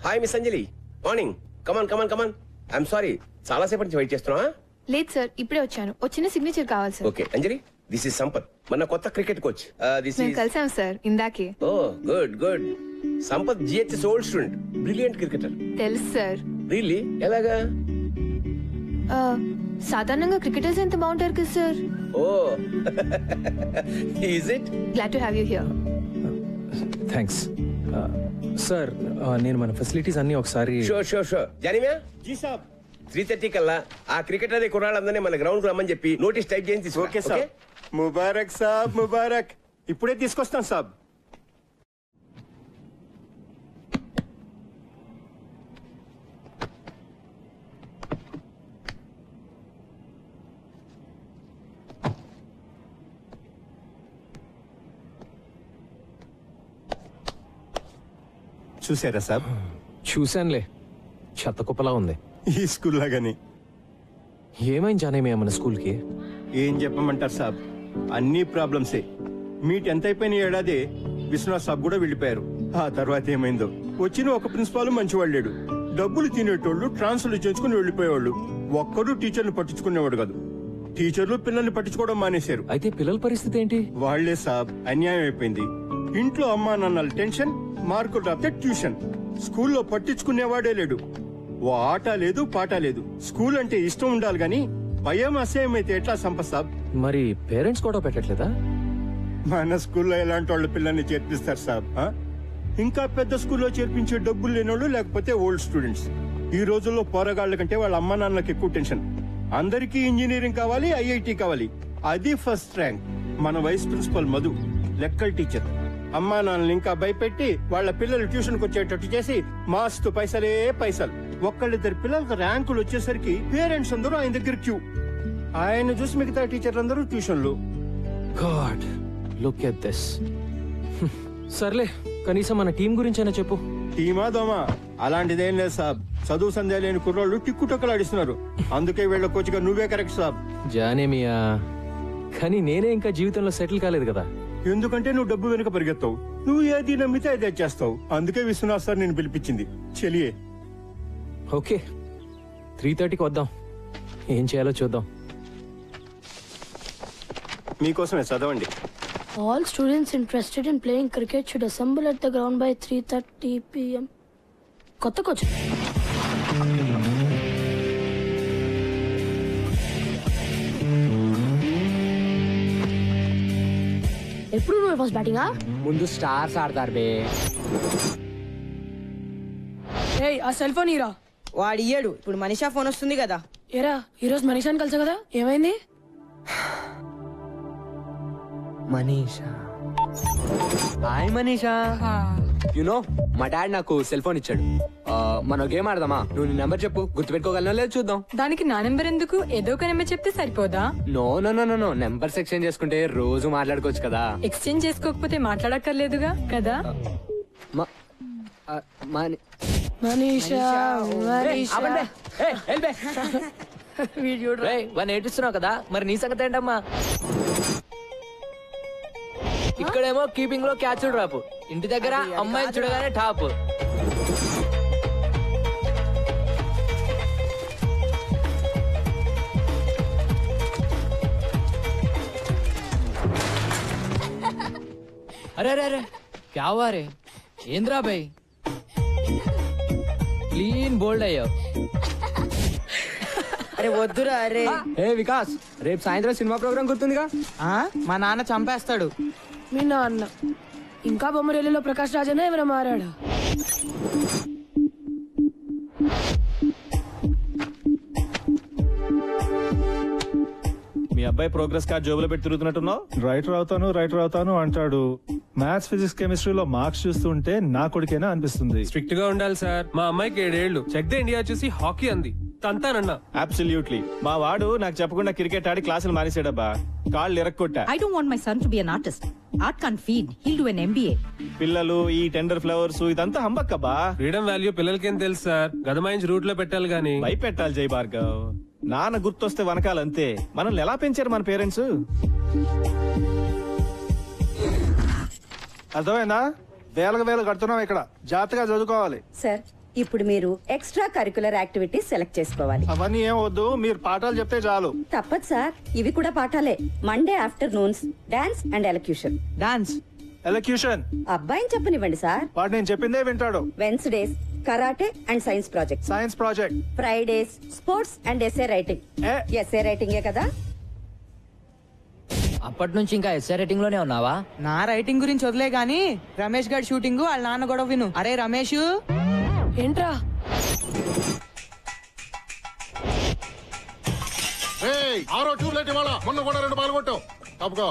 Hi miss Anjali, morning. Come on. I'm sorry, చాలా సేపటి నుంచి వెయిట్ చేస్తున్నా. లేదు సార్, ఇప్పుడే వచ్చాను. వచ్చిన సిగ్నేచర్ కావాలి sir. Okay Anjali, this is Sampath, మన కొత్త క్రికెట్ కోచ్. మేము కలిసాం సార్ ఇందాకే. Oh good. Sampath GHS old student, brilliant cricketer. తెలుసు సార్. రియల్లీ? ఎలాగా? సాధారణంగా క్రికెటర్స్ ఎంత బాగుంటారు కదా sir. Oh is it? Glad to have you here. Thanks sir. నేను మన ఫెసిలిటీస్ అన్ని ఒకసారి. షూర్. జానిమా జీ సాబ్, 3:30 కల్లా ఆ క్రికెటర్ కుర్రాళ్ళందరినీ మన గ్రౌండ్ కు రమ్మని చెప్పి నోటీస్ టైప్ చేసి తీసుకో. Okay sir. ముబారక్ సాబ్, ముబారక్. ఇప్పుడే తీసుకొస్తాను సాబ్. చూసారా సాబ్? చూశానులే, చెత్త కుప్పలా ఉంది. ఈ స్కూల్ లాగానే. ఏమైంది జానేమి మన స్కూల్కి? ఏం చెప్పమంటారు సాబ్, అన్ని ప్రాబ్లమ్సే. మీ 10th అయిపోయిన ఏడాది విశ్వనాథ్ సాబ్ కూడా వెళ్ళిపోయారు. ఆ తర్వాత ఏమైందో. వచ్చిన ఒక ప్రిన్సిపాల్ మంచివాడు లేడు. డబ్బులు తినేటోళ్ళు ట్రాన్స్ఫర్లు చేయించుకుని వెళ్ళిపోయేవాళ్ళు. ఒక్కడు టీచర్లు పట్టించుకునేవాడు కాదు. టీచర్లు పిల్లల్ని పట్టించుకోవడం మానేశారు. అయితే పిల్లల పరిస్థితి ఏంటి? వాళ్లే సాబ్, అన్యాయం అయిపోయింది. ఇంట్లో అమ్మా నాన్నల టెన్షన్, మార్కులు రాస్తే ట్యూషన్. స్కూల్లో పట్టించుకునేవాడే లేడు. ఓ ఆట లేదు, పాట లేదు. స్కూల్ అంటే ఇష్టం ఉండాలి గాని భయం అసహ్యం అయితే ఎట్లా సంపసాబ్? మరి పేరెంట్స్ కూడా పెట్టట్లేదా? మన స్కూల్లో ఎలాంటి వాళ్ళ పిల్లల్ని చేర్పిస్తారు సాబ్? ఇంకా పెద్ద స్కూల్లో చేర్పించే డబ్బులు లేనోళ్ళు, లేకపోతే ఓల్డ్ స్టూడెంట్స్. ఈ రోజుల్లో పోరగాళ్ల కంటే వాళ్ళ అమ్మా నాన్నలకు ఎక్కువ టెన్షన్. అందరికీ ఇంజనీరింగ్ కావాలి, ఐఐటి కావాలి. అది ఫస్ట్ ర్యాంక్. మన వైస్ ప్రిన్సిపల్ మధు లెక్కల టీచర్. అమ్మా నాన్నలు ఇంకా భయపెట్టి వాళ్ళ పిల్లలు ట్యూషన్ కు వచ్చేటట్టు చేసి మాస్తు పైసలే పైసలు. ఒక్కళ్ళిద్దరు పిల్లలకు ర్యాంకులు వచ్చేసరికి పేరెంట్స్ అందరూ ఆయన దగ్గర క్యూ. ఆయన చూసి మిగతా టీచర్లు అందరూ ట్యూషన్లు. God, look at this. సర్లే, కనీసం మన టీం గురించైనా చెప్పు. టీమా దోమా? అలాంటిదేం లేదు సాబ్. చదువు సందేహం లేని కుర్రోళ్ళు టిక్కుటొక్కలాడిస్తున్నారు. అందుకే వీళ్ళ కోచ్గా నువ్వే కరెక్ట్ సాబ్. జానేమియా, కానీ నేనే ఇంకా జీవితంలో సెటిల్ కాలేదు కదా. ఎందుకంటే నువ్వు డబ్బు వెనుక పరిగెత్తావు. నువ్వు ఏది నమ్మితే అదే చేస్తావు. అందుకే విశ్వనాథ్ సార్ నేను పిలిపించింది. చెలియే. ఓకే, 3:30కి వద్దాం. ఏం చేయాలో చూద్దాం. మీకోసమే, చదవండి. All students interested in playing cricket should assemble at the ground by 3:30 p.m. కొత్త కోచ్. ఎప్పుడు నువ్వు ఫస్ట్ బ్యాటింగా? ముందు స్టార్స్ ఆడతారు బే. ఏయ్, ఆ సెల్ ఫోన్ ఇరా. వాడు ఇయ్యాడు. ఇప్పుడు మనీషా ఫోన్ వస్తుంది కదా. ఏరా, ఈరోజు మనీషాని కలిసా కదా, ఏమైంది? మనీషా. హాయ్ మనీషా. యునో మా డాడ్ నాకు సెల్ ఫోన్ ఇచ్చాడు. మనం గేమ్ ఆడదామా? నువ్వు నీ నెంబర్ చెప్పు, గుర్తుపెట్టుకోగలనో లేదు చూద్దాం. దానికి నా నెంబర్ ఎందుకు? ఏదో ఒక నెంబర్ చెప్తే సరిపోదా? No no no no, numbers exchange చేసుకుంటే రోజు మాట్లాడుకోవచ్చు కదా. ఎక్స్చేంజ్ చేసుకోకపోతే మాట్లాడక్కర్లేదుగా కదా. మనీషా ఏడుస్తున్నావు కదా, మరి నీ సంగతి ఏంటమ్మా? ఇక్కడేమో కీపింగ్ లో క్యాచ్ డ్రాప్, ఇంటి దగ్గర అమ్మాయిని చూడగానే టాప్. అరే అరే అరే, క్యా హువా రే? ఏంద్రా భాయ్, క్లీన్ బోల్డ్ అయ్యావు. అరే వద్దురా. అరే ఏ వికాస్, రేపు సాయంత్రం సినిమా ప్రోగ్రామ్ గుర్తుందిగా? మా నాన్న చంపేస్తాడు. మీ నాన్న ఇంకా బొమ్మరేలిలో ప్రకాష్ రాజనే ఎవరో మారాడు. మీ అబ్బాయి ప్రోగ్రెస్ కార్డ్ జోబులో పెట్టి తిరుగుతున్నట్టున్నావు. రైటర్ అవుతాను అంటాడు. మ్యాథ్స్, ఫిజిక్స్, కెమిస్ట్రీలో మార్క్స్ చూస్తుంటే నా కొడుకేనా అనిపిస్తుంది. స్ట్రిక్ట్ గా ఉండాలి సార్. మా అమ్మాయికి 7 ఏళ్లు. చెక్ ద ఇండియా చూసి హాకీ అంది, తంతానన్నా. అబ్సల్యూట్లీ. మా వాడు నాకు చెప్పకుండా క్రికెట్ ఆడి క్లాసులు మానేసాడబ్బా. కాళ్ళు ఇరక్కొట్టా. I don't want my son to be an artist. Art can't feed. He'll do an MBA. పిల్లలు ఈ టెండర్ ఫ్లవర్స్ ఇదంతా హంబక్కబ్బా. ఫ్రీడమ్ వాల్యూ పిల్లలకేం తెలుసు సార్. గదమాయించి రూట్ లో పెట్టాలి గానీ. భయపెట్టాలి జై భార్గవ్. నాన్న గుర్తొస్తే వనకాలంతే. మనల్ని ఎలా పెంచారు మన పేరెంట్స్? అర్థమైందా? వేలకు వేలు కడుతున్నాం ఇక్కడ. జాగ్రత్తగా చదువుకోవాలి. సార్, ఇప్పుడు మీరు ఎక్స్ట్రా కరికులర్ యాక్టివిటీస్ సెలెక్ట్ చేసుకోవాలి. అవన్నీ ఏం వద్దు, మీరు పాఠాలు చెప్తే చాలు. తప్పదు సార్, ఇవి కూడా పాఠాలే. Monday afternoons dance and elocution. Dance, elocution అబ్బాయిని చెప్పనివ్వండి సార్. వాడు నేను చెప్పిందే వింటాడు. Wednesdays karate and science project. Science project. Fridays sports and SA writing. SA రైటింగే కదా. అప్పటి నుంచి ఇంకా ఎస్ఐ రేటింగ్ లోనే ఉన్నావా? నా రైటింగ్ గురించి వదిలే గాని రమేష్ గారి షూటింగ్ వాళ్ళ నాన్న గొడవ విను. అరే రమేష్, ఏంట్రా ఆరో ట్యూబ్లైట్ ఇవాళ, మొన్న కూడా 2 పాలు కొట్టావు. తప్పుకో.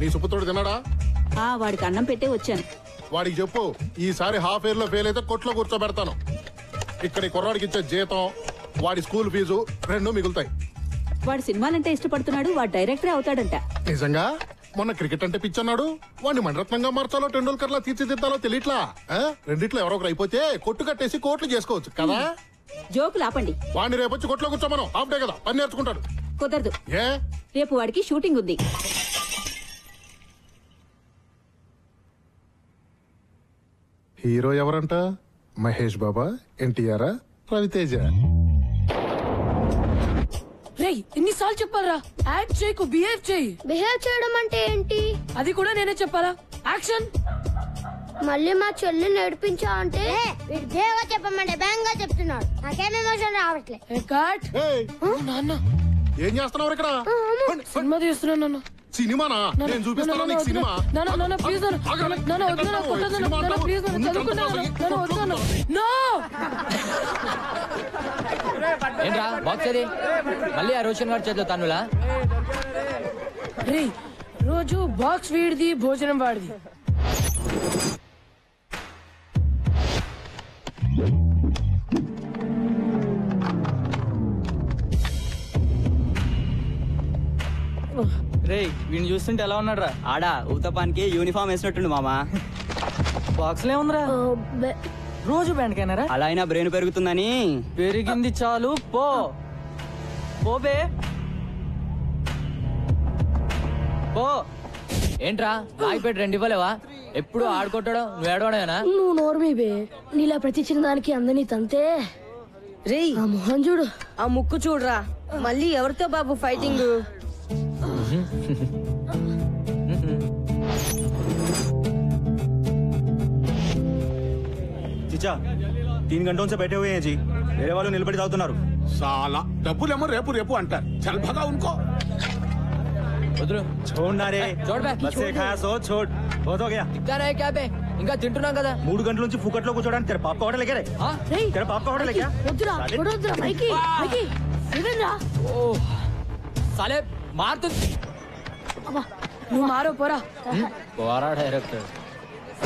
నీ సుపుత్రుడు తిన్నాడా? వాడికి అన్నం పెట్టే వచ్చాను. వాడికి చెప్పు, ఈసారి హాఫ్ ఇయర్ లో ఫెయిల్ అయితే కొట్లో కూర్చోబెడతాను. ఇక్కడి కుర్రాడికి ఇచ్చే జీతం, వాడి స్కూల్ ఫీజు 2 మిగులుతాయి. వాడు సినిమాలంటే ఇష్టపడుతున్నాడు, వాడు డైరెక్టరే అవుతాడంట. నిజంగా? మొన్న క్రికెట్ అంటే పిచ్చన్నాడు. వాడిని మణరత్నంగా మార్చాలో టెండూల్కర్ లా తీర్చిదిద్దాలో తెలియట్లా. రెండిట్లో ఎవరో ఒకరు అయిపోతే కొట్టు కట్టేసి కోట్లు చేసుకోవచ్చు కదా. జోకులు ఆపండి. వాడిని రేపు వచ్చి కొట్లో కూర్చోమను. హాఫ్ డే కదా, పని నేర్చుకుంటాడు. కుదరదు. ఏ? రేపు వాడికి షూటింగ్ ఉంది. హీరో ఎవరంట? మహేష్ బాబా, ఎన్టీఆర్, రవితేజ? రేయ్, ఎన్నిసార్లు చెప్పాలరా? యాక్ట్ చేయకు, బిహేవ్ చేయి. బిహేవ్ చేయడం అంటే ఏంటి? అది కూడా నేనే చెప్పాలా? యాక్షన్. మళ్ళీ మా చెల్లి నడిపించా అంటే బిహేవ్ చెప్పమంటే బ్యాంగ్ గా చెప్తున్నాడు. నాకేం ఎమోషన్ రావట్లే. నాన్న ఏం చేస్తున్నావు ఇక్కడ? సినిమా తీస్తున్నాను నాన్న. సినిమానా? నేను చూపిస్తాను నీకు సినిమా. నాన్న ప్లీజ్ నాన్న వద్దు నాన్న, కొట్టొద్దు నాన్న, ప్లీజ్ నాన్న, చదువుకున్నాను నాన్న, వద్దు నాన్న. నో. ఏంట్రా బాక్స్ అది? మళ్ళీ ఆ రోషన్ గారి చేతిలో తన్నులా? రేయ్, రోజు బాక్స్ వీడిది, భోజనం వాడిది. రే వీడిని చూస్తుంటే ఎలా ఉన్నాడు రా? ఆడా ఊతపానికి యూనిఫామ్ వేసినట్టుండు మామా. బాక్స్ లే ఉందిరా, రోజు బ్యాండ్ కైనారా? అలా అయినా బ్రెయిన్ పెరుగుతుందని. పెరిగింది చాలు, పో పోబే పో. ఏంట్రా ఆగిపెట్టి 2 ఇవ్వలేవా? ఎప్పుడు ఆడుకుంటాడు, నువ్వు ఏడవడమేనా? నువ్వు నోర్మీ బే, నీలా ప్రతి చిన్న దానికి అందని తంతే. రేయ్, ఆ మొహం చూడు, ఆ ముక్కు చూడరా. మళ్ళీ ఎవరితో బాబు ఫైటింగ్? చిచ్చా 3 घंटों से बैठे हुए हैं जी, मेरे वालों నిలబడి తాగుతున్నారు. साला డబ్బులేమో రేపు రేపు అంటారు. చల్ భగా ఉनको. छोड़ना रे, छोड़ बे. बस से खाया सो छोड़, बहुत हो गया. दिखता रहे क्या बे? ఇంకా తింటున్నాం కదా. 3 గంటల నుంచి ఫుకట్లో కూర్చోడానికి तेरे पाप का होटल है क्या रे? तेरे पाप का होटल है क्या? వద్దురా వద్దురా మైకి మైకి ఇదేంరా? ఓ సాలే మారుతు. నువ్వు మారో పోరా. పోరా డైరెక్టర్.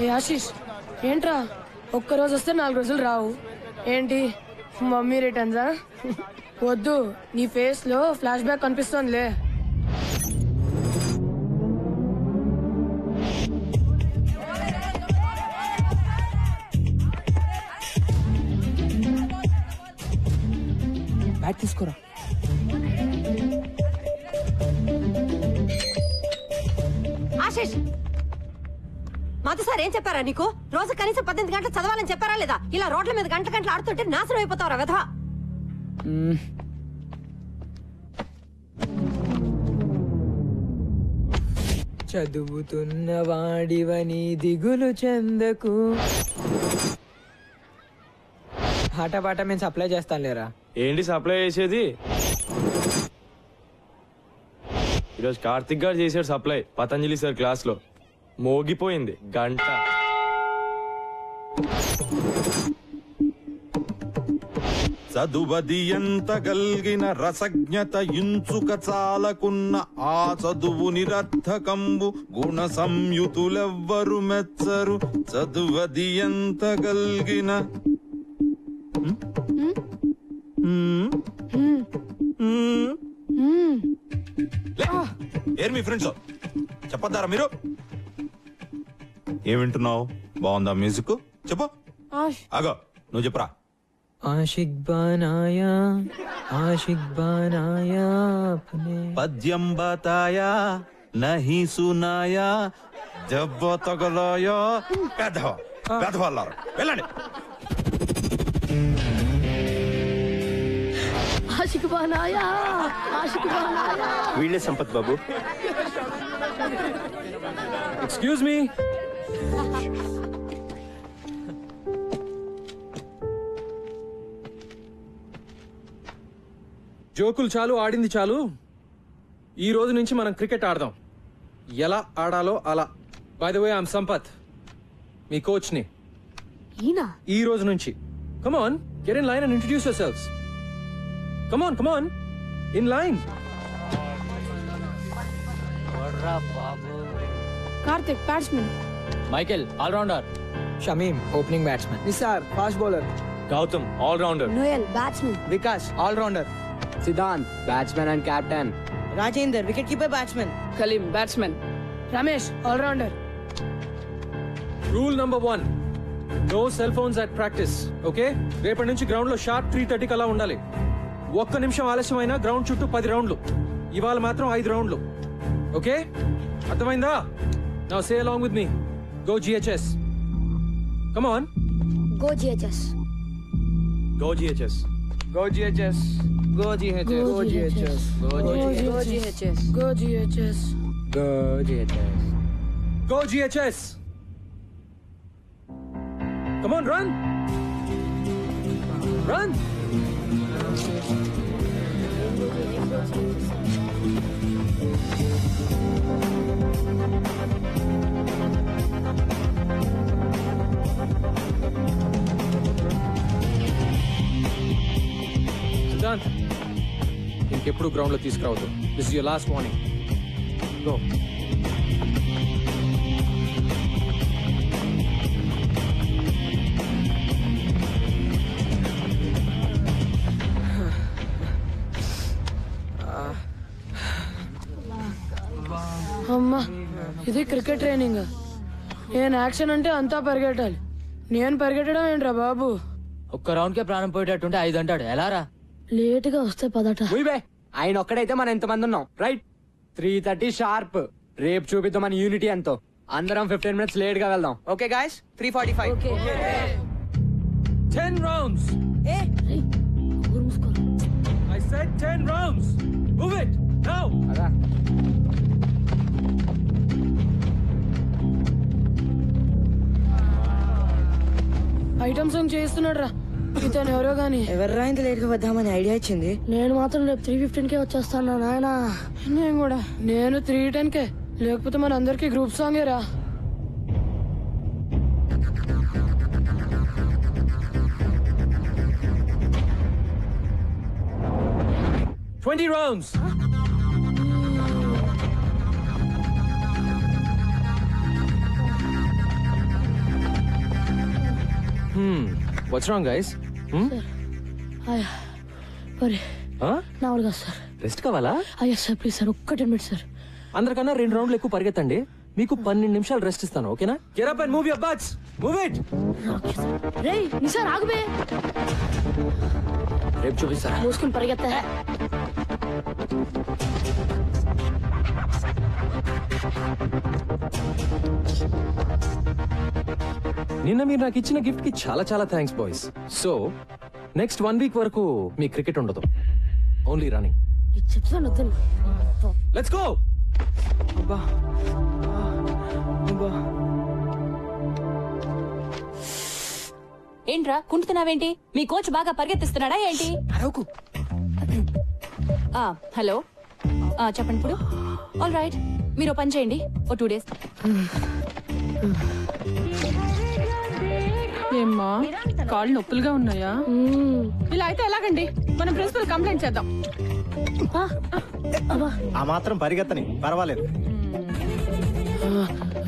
ఏ ఆశీష్, ఏంట్రా ఒక్కరోజు వస్తే 4 రోజులు రావు ఏంటి? మమ్మీ రిటర్న్సా? వద్దు, నీ ఫేస్ లో ఫ్లాష్ బ్యాక్ కనిపిస్తోందిలే. బ్యాట్ తీసుకోరా. ఆశీష్, మాతో సార్ ఏం చెప్పారా నీకు? రోజు కనీసం 18 గంటలు చదవాలని చెప్పారా లేదా? ఇలా రోడ్ల మీద గంటలు ఆడుతుంటే నాశనం అయిపోతావురా వెధవా. చదువుతున్న వాడివని దిగులు చెందకు. పాట మేము సప్లై చేస్తాను లేరా? ఏంటి సప్లై చేసేది? ఈరోజు కార్తిక్ గారు చేశాడు సప్లై పతంజలి సార్ క్లాస్ లో. మోగిపోయింది గంట. చదువది ఎంత గల్గిన రసజ్ఞత ఇంచుక చాలకున్న ఆ చదువు నిరర్థకంబు గుణ సంయుతులెవ్వరు మెచ్చరు. చదువది ఎంత గల్గిన ఏర్ మీ ఫ్రెండ్స్ చెప్పొద్దారా మీరు? ఏం వింటున్నావు? బాగుందా మ్యూజిక్? చెప్పు. ఆగో నువ్వు చెప్పురా. ఆషిక్ బనాయా పద్యం బతాయా నహి సునాయా దెబ్బ తగలాయా. పెద్దవాళ్ళారు వెళ్ళండి. ఆషిక్ బానాయా ఆషిక్ బానాయా. వీళ్ళే సంపత్ బాబు. Excuse me. జోకులు చాలు, ఆడింది చాలు. ఈ రోజు నుంచి మనం క్రికెట్ ఆడదాం. ఎలా ఆడాలో అలా. By the way I'm Sampath, మీ కోచ్ ని. ఈ రోజు నుంచి come on, get in line and introduce yourselves. Come on, come on, in line. Karthik batsmen. Michael all rounder. Shamim opening batsmen. Nisar fast bowler. Gautam all rounder. Noel batsmen. Vikas all rounder. Siddhant batsmen and captain. Rajender wicket keeper batsmen. Kaleem batsmen. Ramesh all rounder. Rule number 1, no cell phones at practice. Okay, రేపటి నుంచి ground లో sharp 3:30 అలా ఉండాలి. ఒక్క నిమిషం ఆలస్యమైనా ground చుట్టూ 10 రౌండ్లు. ఇవాళ మాత్రం 5 రౌండ్లు. ఓకే, అర్థమైందా? Now say along with me. Go GHS. Come on. Go GHS. Go GHS. Go GHS. Go GHS. Go GHS. Go GHS. Go GHS. Go GHS. Go GHS. Come on, run. Run. Siddhant, ఇంకెప్పుడు ground లో తీసుకురావద్దు. This is your last warning. Go. అమ్మా, ఇది cricket training. నేను action అంటే అంతా పరిగెట్టాలి. నేను పరిగెట్టడం ఏంట్రా బాబు? ఒక్క రౌండ్ కే ప్రాణం పోయేటట్టుంటే 5 అంటాడు. ఎలా రా? లేట్ గా వస్తే పదట. ఆయన ఒక్కడైతే మనం ఎంతమంది ఉన్నాం, రైట్? 3:30 షార్ప్. రేపు చూపిద్దాం మన యూనిటీ ఎంతో. అందరం 15 minutes లేట్ గా వెళ్దాం. Okay guys, 3:45. 10 rounds. I said 10 rounds. Move it now. Item song చేస్తున్నాడు రా ఇతను. ఎవరో గాని ఎవర్రా ఇంత లేట్ గా వద్దామని ఐడియా ఇచ్చింది? నేను మాత్రం రేపు 3:15కే వచ్చేస్తాను నాయన. నేను కూడా. నేను 3:10కే. లేకపోతే మన అందరికి గ్రూప్ సాంగే రా. Twenty rounds. What's wrong, guys? నా వల్ల సార్. రెస్ట్ కావాలా? అయ్యా సార్, ప్లీజ్ సార్, ఒక్క 10 minutes సార్. అందరికన్నా 2 రౌండ్లు ఎక్కువ పరిగెత్తండి. మీకు 12 నిమిషాలు రెస్ట్ ఇస్తాను, ఓకేనా? Get up and move your butts. Move it. రేయ్ నిసార్ ఆగుబే. రేపు చూపిస్తా. మూసుకుని పరిగెత్తా. నిన్న మీరు నాకు ఇచ్చిన గిఫ్ట్ కి చాలా చాలా thanks boys. So next 1 week వరకు మీ క్రికెట్ ఉండదు, ఓన్లీ రన్నింగ్. చెప్తాను వద్దని. Let's go. ఏంట్రా కుంటున్నావేంటి? మీ కోచ్ బాగా పరిగెత్తిస్తున్నాడా ఏంటి? హలో, చెప్పండి ఇప్పుడు. ఆల్ రైట్, మీరు పని చేయండి, ఓ 2 days. ఏమ్మా, కాళ్ళు నొప్పులుగా ఉన్నాయా? ఇలా అయితే ఎలాగండి? మనం ప్రిన్సిపల్ కంప్లైంట్ చేద్దాం. ఆ మాత్రం పరిగెత్తని పర్వాలేదు.